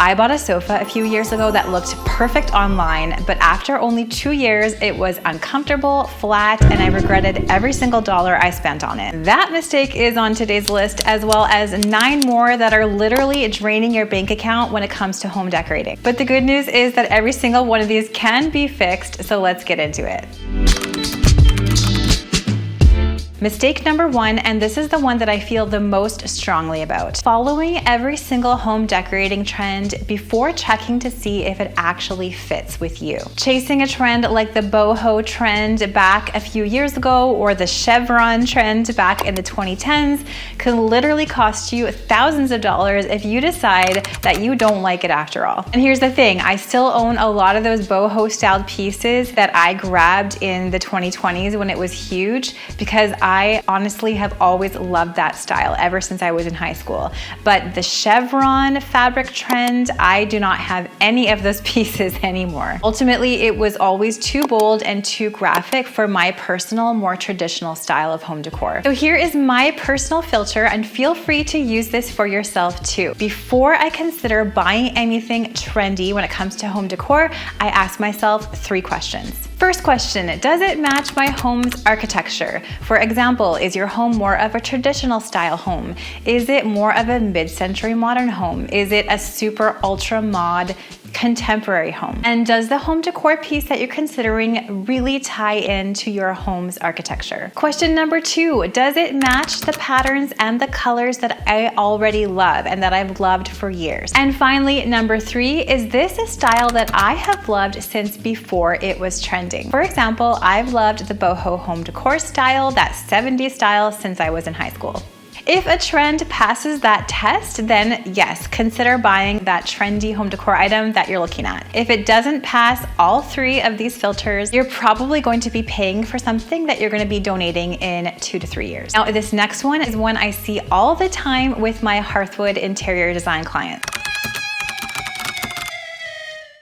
I bought a sofa a few years ago that looked perfect online, but after only 2 years, it was uncomfortable, flat, and I regretted every single dollar I spent on it. That mistake is on today's list, as well as 9 more that are literally draining your bank account when it comes to home decorating. But the good news is that every single one of these can be fixed, so let's get into it. Mistake number 1, and this is the one that I feel the most strongly about. Following every single home decorating trend before checking to see if it actually fits with you. Chasing a trend like the boho trend back a few years ago or the chevron trend back in the 2010s can literally cost you thousands of dollars if you decide that you don't like it after all. And here's the thing, I still own a lot of those boho styled pieces that I grabbed in the 2020s when it was huge, because I honestly have always loved that style ever since I was in high school. But the chevron fabric trend, I do not have any of those pieces anymore. Ultimately, it was always too bold and too graphic for my personal, more traditional style of home decor. So here is my personal filter, and feel free to use this for yourself too. Before I consider buying anything trendy when it comes to home decor, I ask myself 3 questions. First question, does it match my home's architecture? For example, is your home more of a traditional style home? Is it more of a mid-century modern home? Is it a super ultra mod contemporary home? And does the home decor piece that you're considering really tie into your home's architecture? Question number 2, does it match the patterns and the colors that I already love and that I've loved for years? And finally, number 3, is this a style that I have loved since before it was trending? For example, I've loved the boho home decor style, that 70s style, since I was in high school. If a trend passes that test, then yes, consider buying that trendy home decor item that you're looking at. If it doesn't pass all 3 of these filters, you're probably going to be paying for something that you're going to be donating in 2 to 3 years. Now, this next one is one I see all the time with my Hearthwood interior design clients.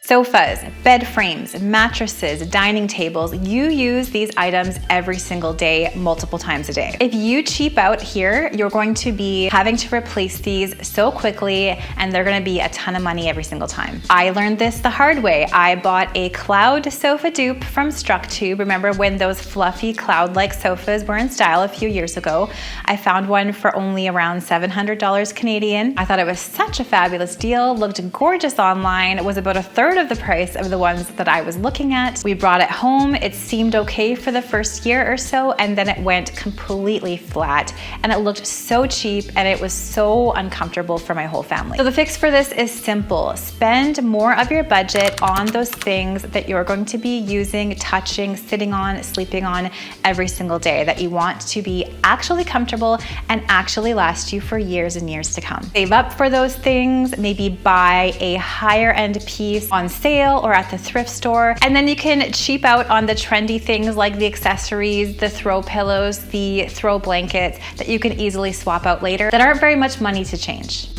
Sofas, bed frames, mattresses, dining tables, you use these items every single day, multiple times a day. If you cheap out here, you're going to be having to replace these so quickly, and they're gonna be a ton of money every single time. I learned this the hard way. I bought a cloud sofa dupe from Structube. Remember when those fluffy cloud-like sofas were in style a few years ago? I found one for only around $700 Canadian. I thought it was such a fabulous deal, looked gorgeous online, was about a third of the price of the ones that I was looking at. We brought it home. It seemed okay for the first year or so, and then it went completely flat, and it looked so cheap, and it was so uncomfortable for my whole family. So the fix for this is simple. Spend more of your budget on those things that you're going to be using, touching, sitting on, sleeping on every single day, that you want to be actually comfortable and actually last you for years and years to come. Save up for those things, maybe buy a higher end piece on sale or at the thrift store, and then you can cheap out on the trendy things like the accessories, the throw pillows, the throw blankets that you can easily swap out later that aren't very much money to change.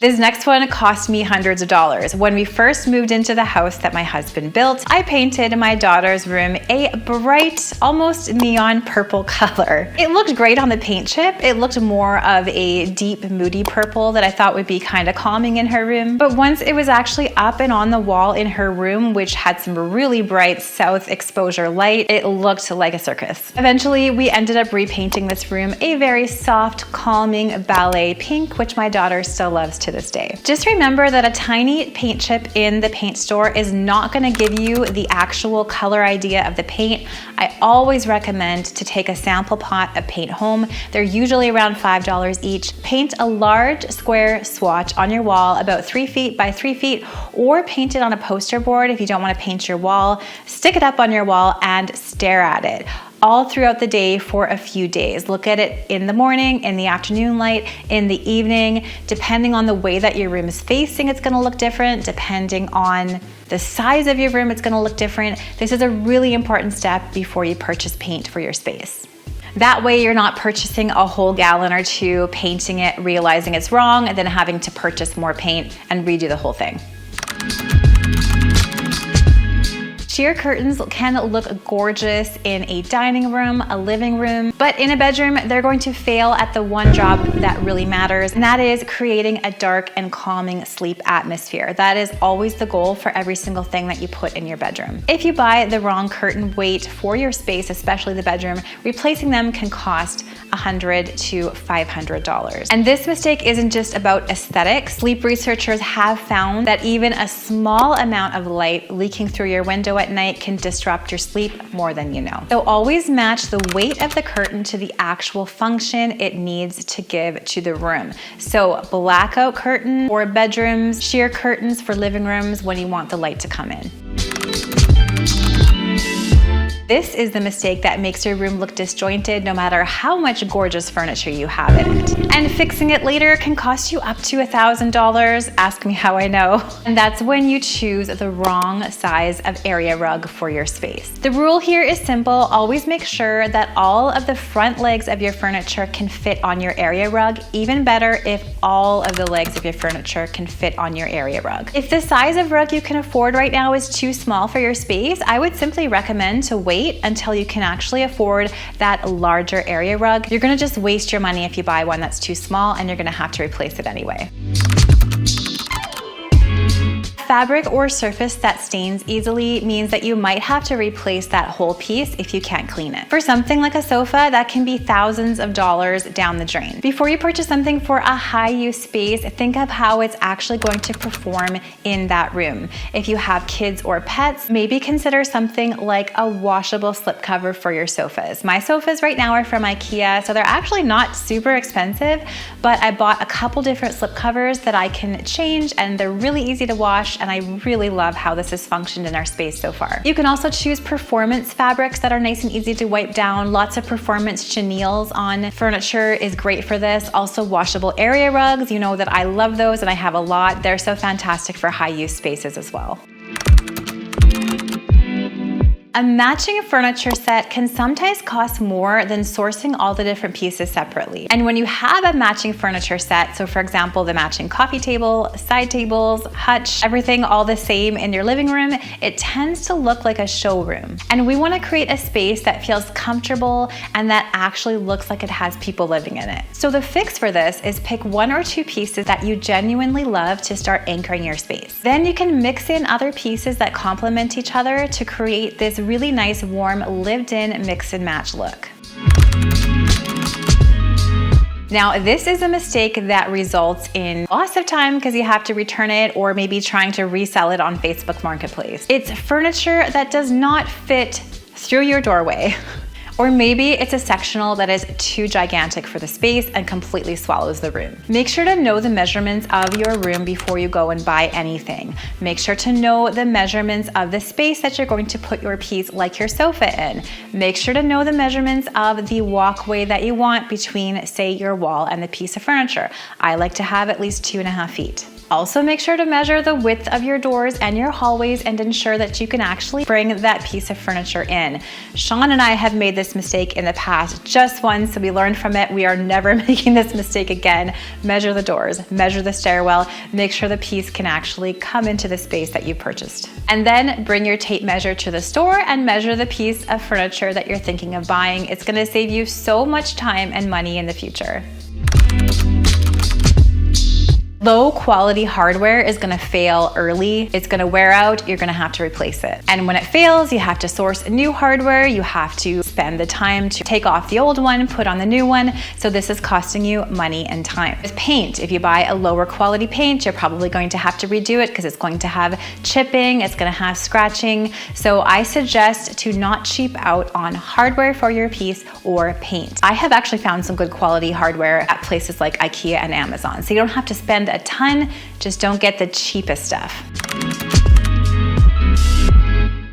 This next one cost me hundreds of dollars. When we first moved into the house that my husband built, I painted my daughter's room a bright, almost neon purple color. It looked great on the paint chip. It looked more of a deep, moody purple that I thought would be kind of calming in her room. But once it was actually up and on the wall in her room, which had some really bright south exposure light, it looked like a circus. Eventually, we ended up repainting this room a very soft, calming ballet pink, which my daughter still loves to this day. Just remember that a tiny paint chip in the paint store is not going to give you the actual color idea of the paint. I always recommend to take a sample pot of paint home. They're usually around $5 each. Paint a large square swatch on your wall about 3 feet by 3 feet, or paint it on a poster board if you don't want to paint your wall. Stick it up on your wall and stare at it all throughout the day for a few days. Look at it in the morning, in the afternoon light, in the evening. Depending on the way that your room is facing, it's gonna look different. Depending on the size of your room, it's gonna look different. This is a really important step before you purchase paint for your space. That way you're not purchasing a whole gallon or 2, painting it, realizing it's wrong, and then having to purchase more paint and redo the whole thing. Sheer curtains can look gorgeous in a dining room, a living room, but in a bedroom, they're going to fail at the one job that really matters, and that is creating a dark and calming sleep atmosphere. That is always the goal for every single thing that you put in your bedroom. If you buy the wrong curtain weight for your space, especially the bedroom, replacing them can cost $100 to $500. And this mistake isn't just about aesthetics. Sleep researchers have found that even a small amount of light leaking through your window at night can disrupt your sleep more than you know. So always match the weight of the curtain to the actual function it needs to give to the room. So blackout curtain for bedrooms, sheer curtains for living rooms when you want the light to come in. This is the mistake that makes your room look disjointed no matter how much gorgeous furniture you have in it. And fixing it later can cost you up to $1,000. Ask me how I know. And that's when you choose the wrong size of area rug for your space. The rule here is simple. Always make sure that all of the front legs of your furniture can fit on your area rug. Even better if all of the legs of your furniture can fit on your area rug. If the size of rug you can afford right now is too small for your space, I would simply recommend to wait until you can actually afford that larger area rug. You're gonna just waste your money if you buy one that's too small, and you're gonna have to replace it anyway. Fabric or surface that stains easily means that you might have to replace that whole piece if you can't clean it. For something like a sofa, that can be thousands of dollars down the drain. Before you purchase something for a high-use space, think of how it's actually going to perform in that room. If you have kids or pets, maybe consider something like a washable slipcover for your sofas. My sofas right now are from IKEA, so they're actually not super expensive, but I bought a couple different slipcovers that I can change, and they're really easy to wash, and I really love how this has functioned in our space so far. You can also choose performance fabrics that are nice and easy to wipe down. Lots of performance chenilles on furniture is great for this. Also washable area rugs, you know that I love those and I have a lot. They're so fantastic for high-use spaces as well. A matching furniture set can sometimes cost more than sourcing all the different pieces separately. And when you have a matching furniture set, so for example, the matching coffee table, side tables, hutch, everything all the same in your living room, it tends to look like a showroom. And we want to create a space that feels comfortable and that actually looks like it has people living in it. So the fix for this is pick one or two pieces that you genuinely love to start anchoring your space. Then you can mix in other pieces that complement each other to create this really nice, warm, lived-in mix and match look. Now, this is a mistake that results in loss of time because you have to return it or maybe trying to resell it on Facebook Marketplace. It's furniture that does not fit through your doorway. Or maybe it's a sectional that is too gigantic for the space and completely swallows the room. Make sure to know the measurements of your room before you go and buy anything. Make sure to know the measurements of the space that you're going to put your piece like your sofa in. Make sure to know the measurements of the walkway that you want between, say, your wall and the piece of furniture. I like to have at least 2.5 feet. Also make sure to measure the width of your doors and your hallways and ensure that you can actually bring that piece of furniture in. Sean and I have made this mistake in the past just once, so we learned from it. We are never making this mistake again. Measure the doors, measure the stairwell, make sure the piece can actually come into the space that you purchased. And then bring your tape measure to the store and measure the piece of furniture that you're thinking of buying. It's going to save you so much time and money in the future. Low quality hardware is gonna fail early. It's gonna wear out, you're gonna have to replace it. And when it fails, you have to source new hardware, you have to spend the time to take off the old one, put on the new one, so this is costing you money and time. With paint, if you buy a lower quality paint, you're probably going to have to redo it because it's going to have chipping, it's gonna have scratching. So I suggest to not cheap out on hardware for your piece or paint. I have actually found some good quality hardware at places like IKEA and Amazon, so you don't have to spend a ton, just don't get the cheapest stuff.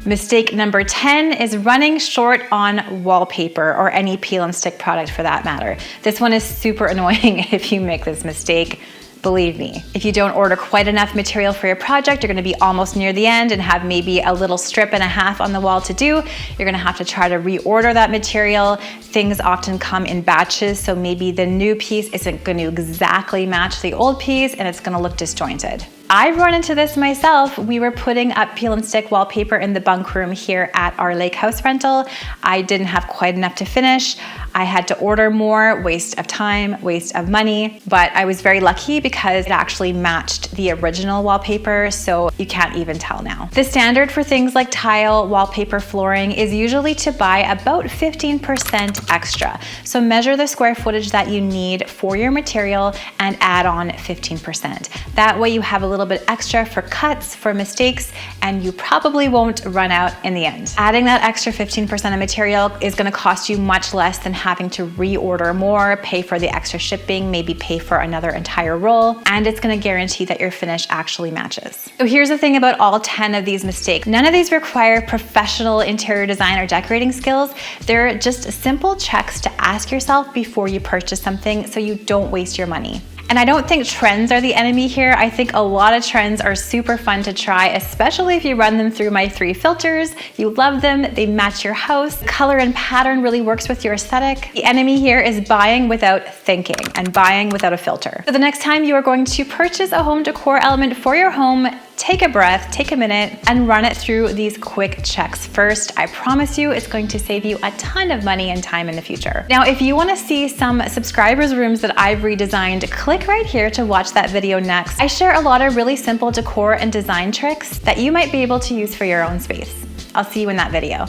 Mistake number 10 is running short on wallpaper or any peel and stick product for that matter. This one is super annoying if you make this mistake. Believe me, if you don't order quite enough material for your project, you're gonna be almost near the end and have maybe a little strip and a half on the wall to do. You're gonna have to try to reorder that material. Things often come in batches, so maybe the new piece isn't gonna exactly match the old piece and it's gonna look disjointed. I've run into this myself. We were putting up peel and stick wallpaper in the bunk room here at our lake house rental. I didn't have quite enough to finish. I had to order more, waste of time, waste of money, but I was very lucky because it actually matched the original wallpaper, so you can't even tell now. The standard for things like tile, wallpaper, flooring is usually to buy about 15% extra. So measure the square footage that you need for your material and add on 15%. That way you have a little bit extra for cuts, for mistakes, and you probably won't run out in the end. Adding that extra 15% of material is gonna cost you much less than having to reorder more, pay for the extra shipping, maybe pay for another entire roll, and it's gonna guarantee that your finish actually matches. So here's the thing about all 10 of these mistakes. None of these require professional interior design or decorating skills. They're just simple checks to ask yourself before you purchase something so you don't waste your money. And I don't think trends are the enemy here. I think a lot of trends are super fun to try, especially if you run them through my 3 filters. You love them, they match your house. The color and pattern really works with your aesthetic. The enemy here is buying without thinking and buying without a filter. So the next time you are going to purchase a home decor element for your home, take a breath, take a minute, and run it through these quick checks first. I promise you it's going to save you a ton of money and time in the future. Now, if you want to see some subscribers' rooms that I've redesigned, click right here to watch that video next. I share a lot of really simple decor and design tricks that you might be able to use for your own space. I'll see you in that video.